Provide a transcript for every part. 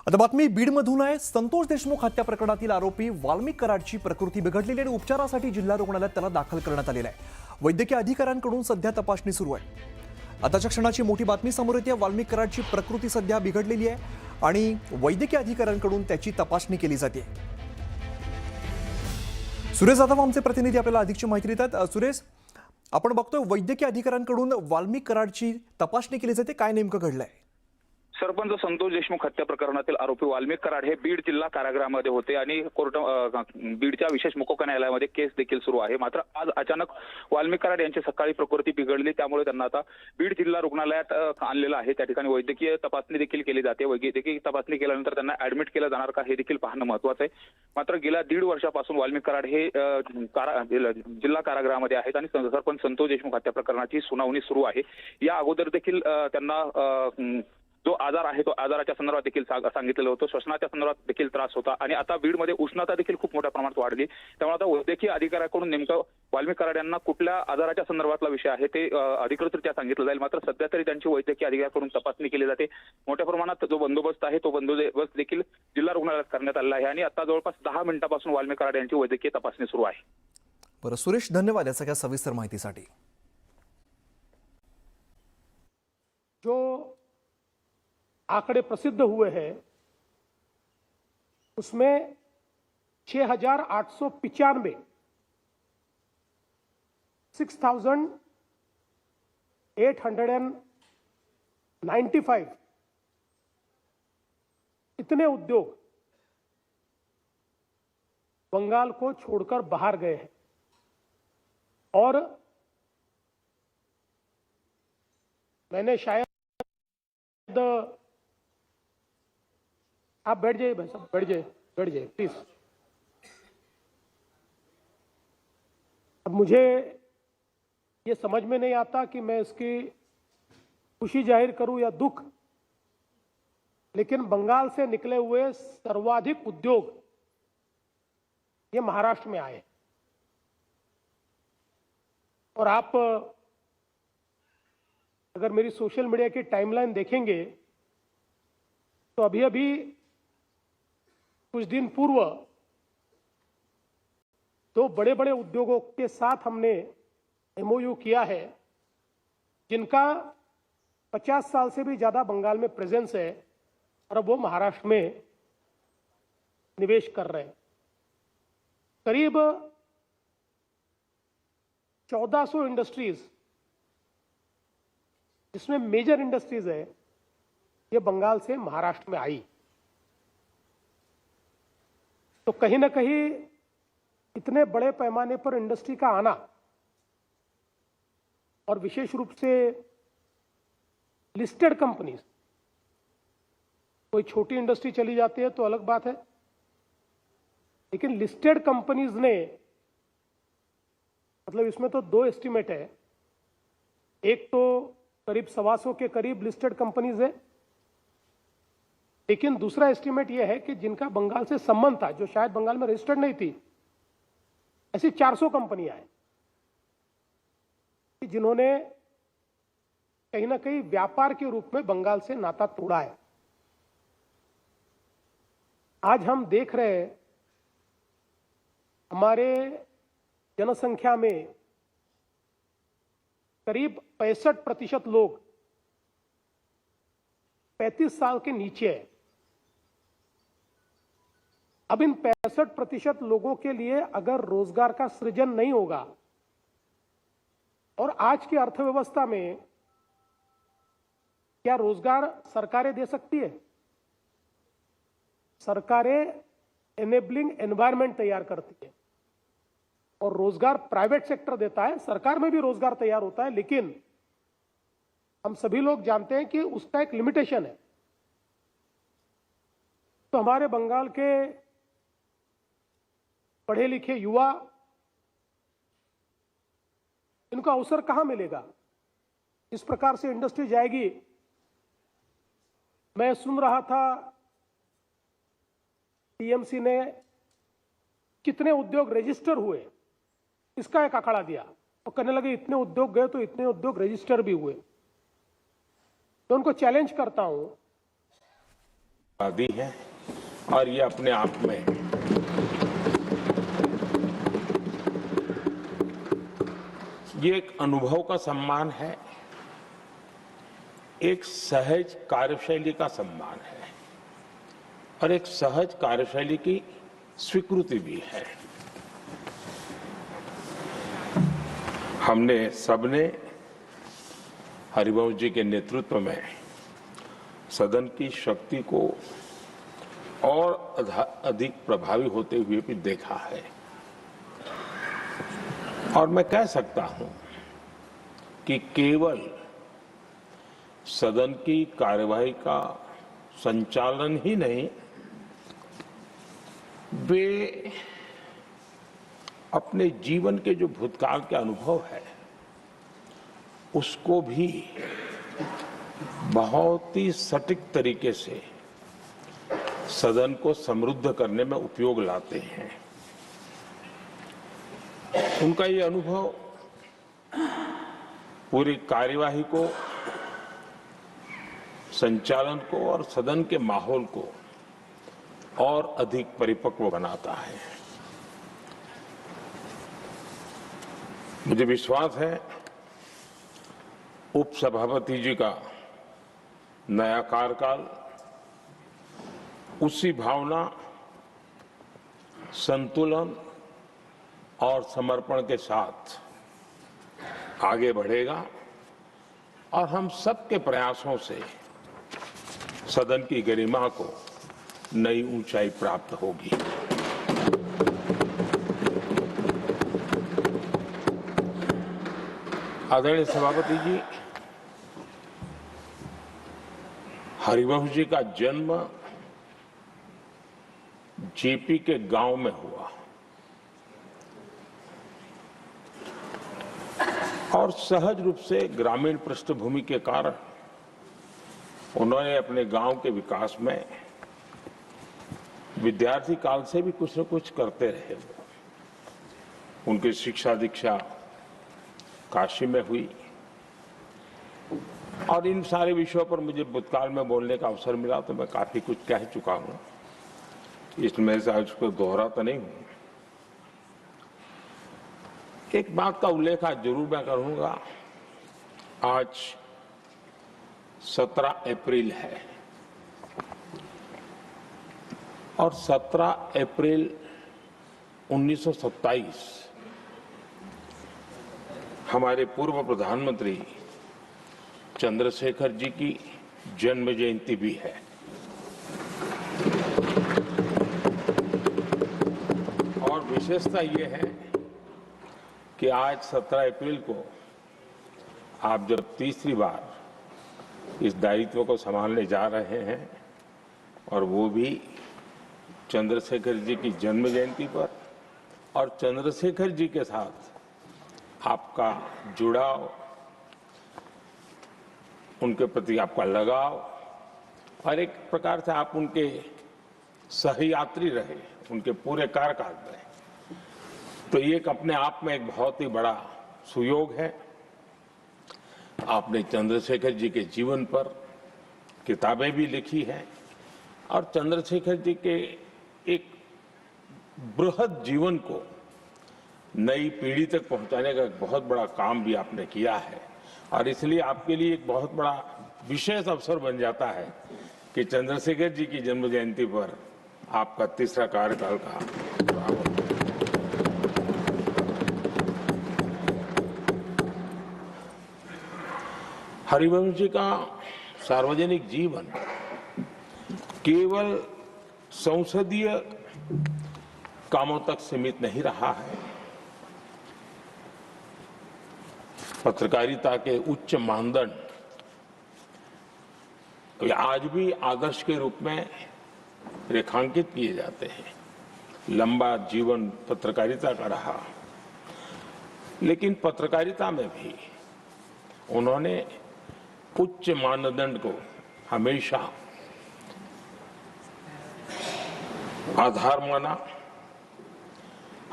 आता बातमी बीडमधून आहे। संतोष देशमुख हत्या प्रकरणातील आरोपी वाल्मिक कराडची प्रकृती बिघडलेली आणि उपचारासाठी जिल्हा रुग्णालयात त्याला दाखल करण्यात आलेला आहे। वैद्यकीय अधिकाऱ्यांकडून सध्या तपासणी सुरू आहे। आताच्या क्षणाची मोठी बातमी समोर येते। वाल्मिक कराडची प्रकृती सध्या बिघडलेली आहे आणि वैद्यकीय अधिकाऱ्यांकडून त्याची तपासणी केली जाते। सुरेश जाधव आमचे प्रतिनिधी आपल्याला अधिकची माहिती देतात। सुरेश, आपण बघतोय वैद्यकीय अधिकाऱ्यांकडून वाल्मिक कराडची तपासणी केली जाते, काय नेमकं घडलंय? सरपंच संतोष देशमुख हत्या प्रकरणातील आरोपी वाल्मिक कराड हे बीड जिल्हा कारागृहामध्ये होते आणि बीडच्या विशेष मुख्य न्यायालयामध्ये केस देखील सुरू आहे। मात्र आज अचानक वाल्मिक कराड यांची सकाळी प्रकृती बिघडली, त्यामुळे त्यांना आता बीड जिल्हा रुग्णालयात आणलेलं आहे। त्या ठिकाणी वैद्यकीय तपासणी देखील केली जाते। वैद्यकीय तपासणी केल्यानंतर त्यांना ऍडमिट केलं जाणार का हे देखील पाहणं महत्त्वाचं आहे। मात्र गेल्या 1.5 वर्षापासून वाल्मिक कराड हे जिल्हा कारागृहामध्ये आहेत आणि सरपंच संतोष देशमुख हत्या प्रकरणाची सुनावणी सुरू आहे। या अगोदर देखील त्यांना जो आजार आहे तो आजाराच्या संदर्भात देखील सांगितलेलं होतं। श्वसनाच्या संदर्भात देखील त्रास होता आणि आता बीडमध्ये उष्णता देखील खूप मोठ्या प्रमाणात वाढली। त्यामुळे आता वैद्यकीय अधिकाऱ्याकडून नेमकं वाल्मिक कराड यांना कुठल्या आजाराच्या संदर्भातला विषय आहे ते अधिकृतरित्या सांगितलं जाईल। मात्र सध्या तरी त्यांची वैद्यकीय अधिकाऱ्याकडून तपासणी केली जाते। मोठ्या प्रमाणात जो बंदोबस्त आहे तो बंदोबस्त देखील जिल्हा रुग्णालयात करण्यात आलेला आहे आणि आता जवळपास 10 मिनिटांपासून वाल्मिक कराड यांची वैद्यकीय तपासणी सुरू आहे। बरं सुरेश, धन्यवाद या सगळ्या सविस्तर माहितीसाठी। जो आंकड़े प्रसिद्ध हुए हैं उसमें 6,895 6,895 इतने उद्योग बंगाल को छोड़कर बाहर गए हैं और मैंने शायद आप बैठ जाइए भाई साहब, बैठ जाइए प्लीज। अब मुझे ये समझ में नहीं आता कि मैं इसकी खुशी जाहिर करूं या दुख, लेकिन बंगाल से निकले हुए सर्वाधिक उद्योग ये महाराष्ट्र में आए और आप अगर मेरी सोशल मीडिया की टाइमलाइन देखेंगे तो अभी अभी कुछ दिन पूर्व 2 बड़े बड़े उद्योगों के साथ हमने MOU किया है जिनका 50 साल से भी ज्यादा बंगाल में प्रेजेंस है और अब वो महाराष्ट्र में निवेश कर रहे हैं। करीब 1400 इंडस्ट्रीज जिसमें मेजर इंडस्ट्रीज है ये बंगाल से महाराष्ट्र में आई। तो कहीं ना कहीं इतने बड़े पैमाने पर इंडस्ट्री का आना और विशेष रूप से लिस्टेड कंपनीज, कोई छोटी इंडस्ट्री चली जाती है तो अलग बात है, लेकिन लिस्टेड कंपनीज ने मतलब इसमें तो 2 एस्टिमेट है। एक तो करीब 125 के करीब लिस्टेड कंपनीज है, लेकिन दूसरा एस्टीमेट यह है कि जिनका बंगाल से संबंध था, जो शायद बंगाल में रजिस्टर्ड नहीं थी, ऐसी 400 कंपनियां हैं जिन्होंने कहीं ना कहीं व्यापार के रूप में बंगाल से नाता तोड़ा है। आज हम देख रहे हैं हमारे जनसंख्या में करीब 65% लोग 35 साल के नीचे है। अब इन 65% लोगों के लिए अगर रोजगार का सृजन नहीं होगा और आज की अर्थव्यवस्था में क्या रोजगार सरकारें दे सकती है? सरकारें एनेबलिंग एनवायरनमेंट तैयार करती है और रोजगार प्राइवेट सेक्टर देता है। सरकार में भी रोजगार तैयार होता है, लेकिन हम सभी लोग जानते हैं कि उसका एक लिमिटेशन है। तो हमारे बंगाल के पढ़े लिखे युवा, इनको अवसर कहां मिलेगा? इस प्रकार से इंडस्ट्री जाएगी। मैं सुन रहा था टीएमसी ने कितने उद्योग रजिस्टर हुए, इसका एक आंकड़ा दिया और कहने लगे इतने उद्योग गए तो इतने उद्योग रजिस्टर भी हुए। तो उनको चैलेंज करता हूं, दी है और ये अपने आप में ये एक अनुभव का सम्मान है, एक सहज कार्यशैली का सम्मान है और एक सहज कार्यशैली की स्वीकृति भी है। हमने सबने हरिवंश जी के नेतृत्व में सदन की शक्ति को और अधिक प्रभावी होते हुए भी देखा है और मैं कह सकता हूं कि केवल सदन की कार्यवाही का संचालन ही नहीं, वे अपने जीवन के जो भूतकाल के अनुभव है उसको भी बहुत ही सटीक तरीके से सदन को समृद्ध करने में उपयोग लाते हैं। उनका ये अनुभव पूरी कार्यवाही को, संचालन को और सदन के माहौल को और अधिक परिपक्व बनाता है। मुझे विश्वास है उपसभापति जी का नया कार्यकाल उसी भावना, संतुलन और समर्पण के साथ आगे बढ़ेगा और हम सबके प्रयासों से सदन की गरिमा को नई ऊंचाई प्राप्त होगी। आदरणीय सभापति जी, हरिवंश जी का जन्म जेपी के गांव में हुआ और सहज रूप से ग्रामीण पृष्ठभूमि के कारण उन्होंने अपने गांव के विकास में विद्यार्थी काल से भी कुछ न कुछ करते रहे। उनकी शिक्षा दीक्षा काशी में हुई और इन सारे विषयों पर मुझे भूतकाल में बोलने का अवसर मिला तो मैं काफी कुछ कह चुका हूं, इसमें से आज उसको दोहराता नहीं हूं। एक बात का उल्लेख आज जरूर मैं करूंगा। आज 17 अप्रैल है और 17 अप्रैल 1927 हमारे पूर्व प्रधानमंत्री चंद्रशेखर जी की जन्म जयंती भी है। और विशेषता ये है कि आज 17 अप्रैल को आप जब तीसरी बार इस दायित्व को संभालने जा रहे हैं और वो भी चंद्रशेखर जी की जन्म जयंती पर, और चंद्रशेखर जी के साथ आपका जुड़ाव, उनके प्रति आपका लगाव और एक प्रकार से आप उनके सहयात्री रहे उनके पूरे कार्यकाल में, तो ये एक अपने आप में एक बहुत ही बड़ा सुयोग है। आपने चंद्रशेखर जी के जीवन पर किताबें भी लिखी हैं और चंद्रशेखर जी के एक बृहद जीवन को नई पीढ़ी तक पहुंचाने का एक बहुत बड़ा काम भी आपने किया है और इसलिए आपके लिए एक बहुत बड़ा विशेष अवसर बन जाता है कि चंद्रशेखर जी की जन्म जयंती पर आपका तीसरा कार्यकाल का प्रारंभ। हरिवंश जी का सार्वजनिक जीवन केवल संसदीय कामों तक सीमित नहीं रहा है। पत्रकारिता के उच्च मानदंड तो आज भी आदर्श के रूप में रेखांकित किए जाते हैं। लंबा जीवन पत्रकारिता का रहा, लेकिन पत्रकारिता में भी उन्होंने उच्च मानदंड को हमेशा आधार माना।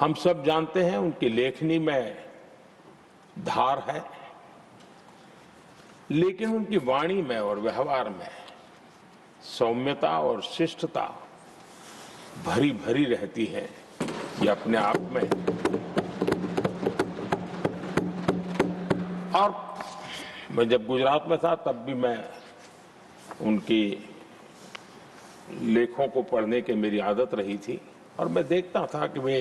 हम सब जानते हैं उनकी लेखनी में धार है, लेकिन उनकी वाणी में और व्यवहार में सौम्यता और शिष्टता भरी भरी रहती है, ये अपने आप में। और मैं जब गुजरात में था तब भी मैं उनकी लेखों को पढ़ने की मेरी आदत रही थी और मैं देखता था कि वे